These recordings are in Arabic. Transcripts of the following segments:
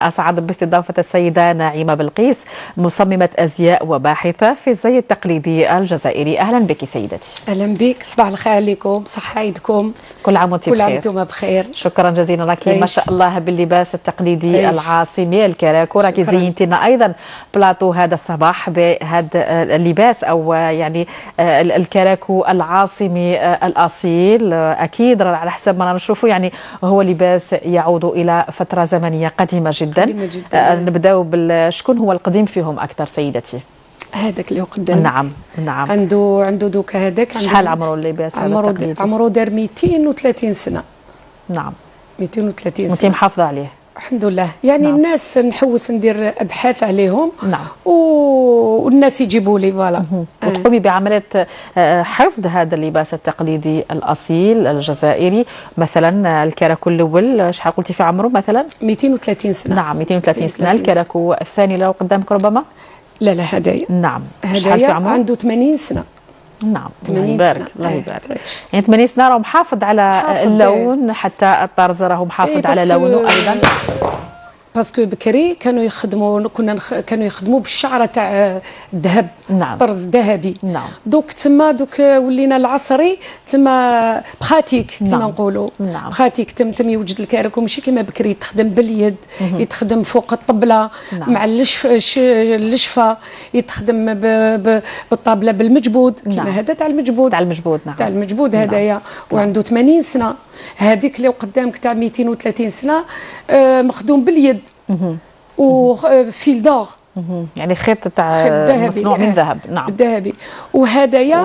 أسعد باستضافة السيدة نعيمة بلقيس، مصممة أزياء وباحثة في الزي التقليدي الجزائري. أهلا بك سيدتي. أهلا بك، صباح الخير عليكم، صحة عيدكم، كل عام وانت بخير. كل عام بخير. وانتم بخير. شكرا جزيلا لك، ما شاء الله باللباس التقليدي عيش. العاصمي الكراكو. راكي زينتينا أيضا بلاطو هذا الصباح بهذا اللباس أو يعني الكراكو العاصمي الأصيل. أكيد على حسب ما نشوفه يعني هو لباس يعود إلى فترة زمنية قديمة جدا. نبداو شكون هو القديم فيهم أكثر سيدتي؟ هذاك اللي قدام. نعم. عنده دوكا هذاك. شحال عمره اللباس هذا التقليدي؟ عمره دار 230 سنة. نعم 230 سنة. وانتي محافظة عليه؟ الحمد لله. يعني نعم. الناس نحوس ندير ابحاث عليهم. نعم. والناس يجيبوا لي فوالا. وتقومي بعملية حفظ هذا اللباس التقليدي الأصيل الجزائري. مثلا الكراكو الأول شحال قلتي في عمره مثلا؟ 230 سنة. نعم 230 سنة. الكراكو الثاني لو قدامك ربما؟ لا هدايا. نعم. هدايا عنده 80 سنة. نعم 80 الله يبارك سنة. الله يبارك. يعني 80 سنة راهو محافظ على اللون، حتى الطرز راهو محافظ على لونه أيضا. باسكو بكري كانوا يخدموا بالشعره تاع الذهب. نعم. طرز ذهبي. نعم. دوك ولينا العصري تما بخاتيك كما نعم. نقولوا. نعم. بخاتيك تم يوجد الكراكو ماشي كما بكري يتخدم باليد. يتخدم فوق الطبله. نعم. مع اللشفه يتخدم بالطابله بالمجبود. كما نعم. هذا تاع المجبود. نعم. تاع المجبود هدايا. نعم. وعنده 80 سنه. هذيك اللي قدامك تاع 230 سنه مخدوم باليد. وفيل دور. يعني خيط تاع مصنوع من ذهب. نعم الذهبي. وهذايا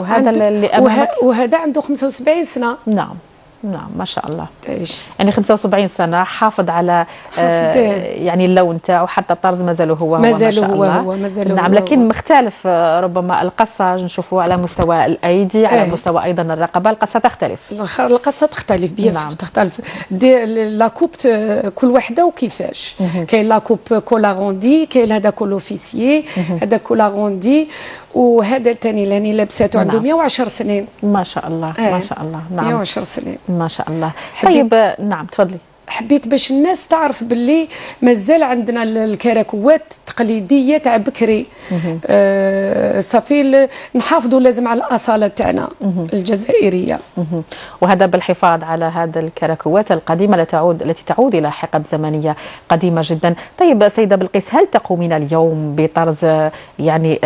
وهذا عنده 75 سنه. نعم ما شاء الله. يعني 75 سنة حافظ على يعني اللون تاعو، حتى الطرز مازال هو ما شاء الله. نعم. لكن مختلف ربما القصة نشوفوا على مستوى الأيدي، على مستوى أيضا الرقبة القصة تختلف. القصة تختلف بيان سور. تختلف لاكوب كل وحدة وكيفاش. كاين لاكوب كولاغوندي، كاين هذا كولوفيسيي، هذا كولاغوندي، وهذا الثاني اللي لابساته عنده 110 سنين. ما شاء الله ما شاء الله. نعم 110 سنين ما شاء الله. طيب نعم تفضلي. حبيت باش الناس تعرف باللي مازال عندنا الكراكوات التقليديه تاع بكري. صافي نحافظوا لازم على الاصاله تاعنا الجزائريه. وهذا بالحفاظ على هذا الكراكوات القديمه التي تعود الى حقب زمنيه قديمه جدا. طيب سيده بلقيس، هل تقومين اليوم بطرز يعني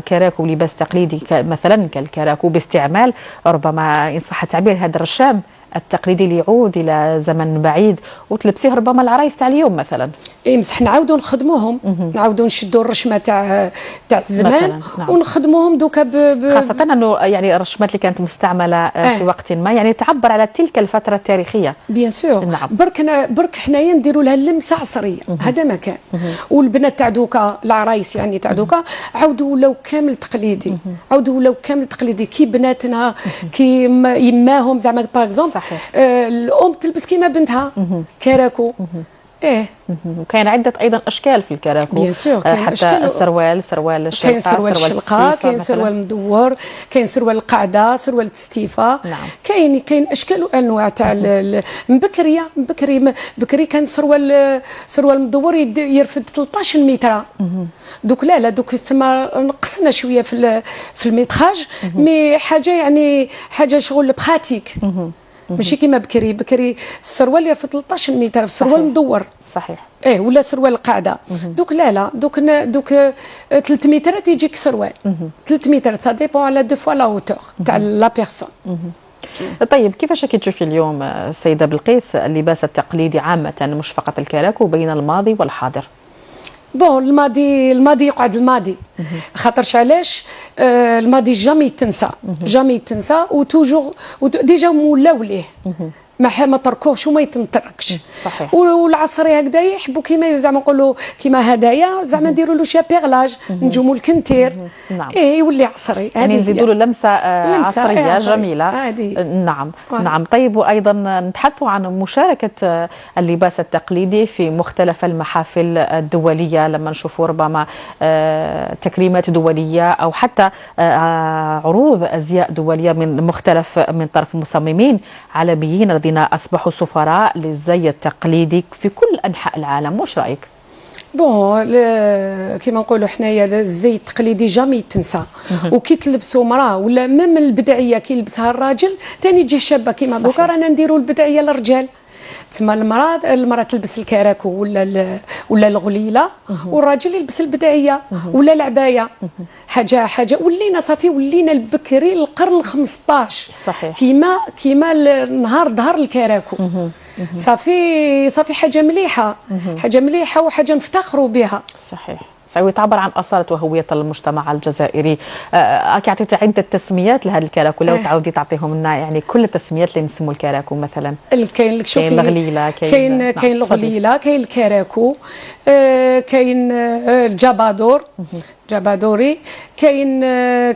كراكو لباس تقليدي مثلا كالكراكو باستعمال ربما ان صح التعبير هذا الرشام التقليدي اللي يعود الى زمن بعيد وتلبسيه ربما العرايس تاع اليوم مثلا؟ بصح نعاودوا نخدموهم. نعاودوا نشدوا الرشمه تاع الزمان. نعم. ونخدموهم دوكا خاصه انه يعني الرشمات اللي كانت مستعمله في وقت ما يعني تعبر على تلك الفتره التاريخيه. بيان سور. نعم. برك حنايا نديروا لها لمسه عصريه. هذا ما كان. والبنات تاع دوكا العرايس يعني تاع دوكا عاودوا ولاو كامل تقليدي. عاودوا ولاو كامل تقليدي كي بناتنا كي يماهم زعما باغ اكزومبل. الام تلبس كيما بنتها كراكو. وكاين عده ايضا اشكال في الكراكو. بيان سور. حتى السروال الشلقه، كاين سروال الشلقه، كاين سروال مدور، كاين سروال القاعده، سروال التستيفه. نعم. كاين اشكال وانواع تاع بكري كان سروال مدور يرفد 13 متر. دوك لا دوك تسمى نقصنا شويه في الميتراج. مي حاجه شغل براتيك. ماشي كيما بكري السروال يرفد 13 متر، السروال مدور. صحيح. ولا سروال القاعده. دوك لا دوك 3 متر تيجيك سروال. 3 متر سا ديبون على دو فوا لا هوتور تاع لا بيرسون. طيب كيفاش تشوفي اليوم السيده بلقيس اللباس التقليدي عامه مش فقط الكراكو بين الماضي والحاضر؟ بون الماضي يقعد الماضي. خاطرش علاش الماضي جامي تنسى وتوجور ديجا مولاو ليه. ما تركوهش وما يتنتركش. صحيح. والعصري هكذا يحبوا كيما زعما نقولوا كيما هدايا زعما نديروا له شي بيغلاج نجوموا الكنتير. نعم. يولي عصري. يعني نزيدوا له لمسه عصريه جميله. نعم. نعم. طيب وايضا نتحدثوا عن مشاركه اللباس التقليدي في مختلف المحافل الدوليه، لما نشوفوا ربما تكريمات دوليه او حتى عروض ازياء دوليه من طرف مصممين عالميين رضي أولادنا أصبحوا سفراء للزي التقليدي في كل أنحاء العالم، واش رأيك؟ بون كيما نقولوا حنايا الزي التقليدي جامي تنسى، وكي تلبسوا مراه ولا ميم البدعيه كي يلبسها الراجل ثاني تجي شابه. كيما دوكا رانا نديروا البدعيه للرجال، تسمى المراه تلبس الكراكو ولا الغليله، والراجل يلبس البدعيه ولا العبايه. حاجه ولينا صافي، ولينا البكري القرن 15 صحيح. كيما النهار ظهر الكراكو. صافي حاجه مليحه، حاجه مليحه وحاجه نفتخروا بها. صحيح، ويتعبر عن أصالة وهوية المجتمع الجزائري. عطيتي عدة تسميات لهذا الكراكو، لو تعودي تعطيهم لنا يعني كل التسميات اللي نسموا الكراكو مثلا. كاين الغليلة، كاين الغليلة، كاين الكراكو، كاين الجبادور، جبادوري، كاين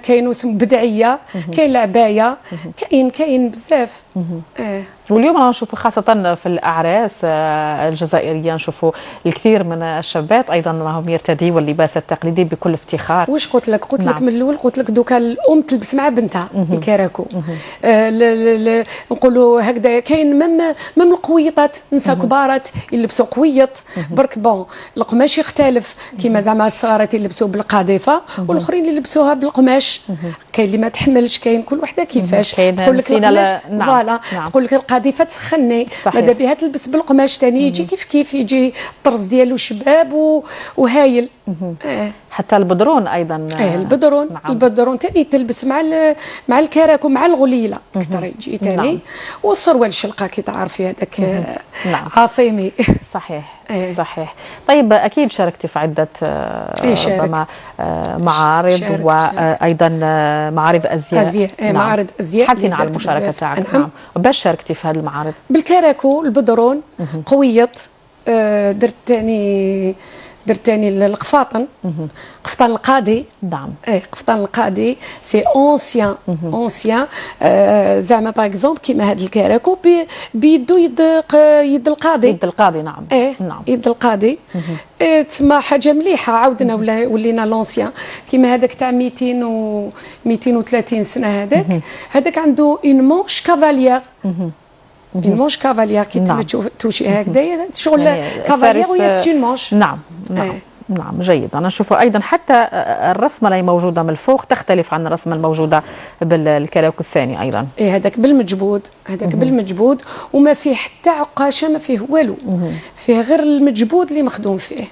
اسمه بدعية، كاين العباية، كاين بزاف. واليوم انا نشوف خاصة في الأعراس الجزائرية، نشوفوا الكثير من الشابات أيضا راهم يرتديوا اللباس التقليدي بكل افتخار. واش قلت لك؟ قلت لك من الأول، قلت لك دوكا الأم تلبس مع بنتها الكراكو. نقولوا هكذا. كاين مم القويطات، نساء كبارات يلبسوا قويط برك. بون القماش يختلف، كيما زعما الصغارات يلبسوا بالقاذفة والاخرين اللي يلبسوها بالقماش. كاين اللي ما تحملش، كاين كل وحده كيفاش. تقول لك القماش فوالا، تقول لك القاذفه تسخني، ماذا بها تلبس بالقماش ثاني يجي كيف يجي الطرز ديالو شباب وهايل. حتى البدرون ايضا. البدرون، نعم. البدرون ثاني تلبس مع الكراكو مع الغليله اكثر يجي ثاني. نعم. والسروال الشلقه كي تعرفي هذاك. نعم. عاصمي. صحيح. صحيح. طيب اكيد شاركتي في عده معارض وايضا معارض ازياء. نعم. معارض ازياء. حكينا عن المشاركه تاعك. نعم. باش شاركتي في هذه المعارض؟ بالكراكو، البدرون، قويط، درت ثاني القفاطن، قفطان القاضي. نعم. قفطان القاضي سي اونسيان. زعما باغ اكزومبل كيما هذا الكراكو بيدو يد القاضي. يد القاضي. نعم. نعم. يد القاضي. تسمى حاجه مليحه. عاودنا ولينا لونسيان كيما هذاك تاع 230 سنه. هذاك عنده اون مونش كافاليير. المونش كافاليير كي توشي هكذا شغل يعني كافاليير وهي سي مونش. نعم. نعم جيد. أنا نشوف أيضا حتى الرسمة اللي موجودة من الفوق تختلف عن الرسمة الموجودة بالكراكو الثاني أيضا. هذاك بالمجبود، بالمجبود، وما فيه حتى عقاشة، ما فيه والو، فيه غير المجبود اللي مخدوم فيه.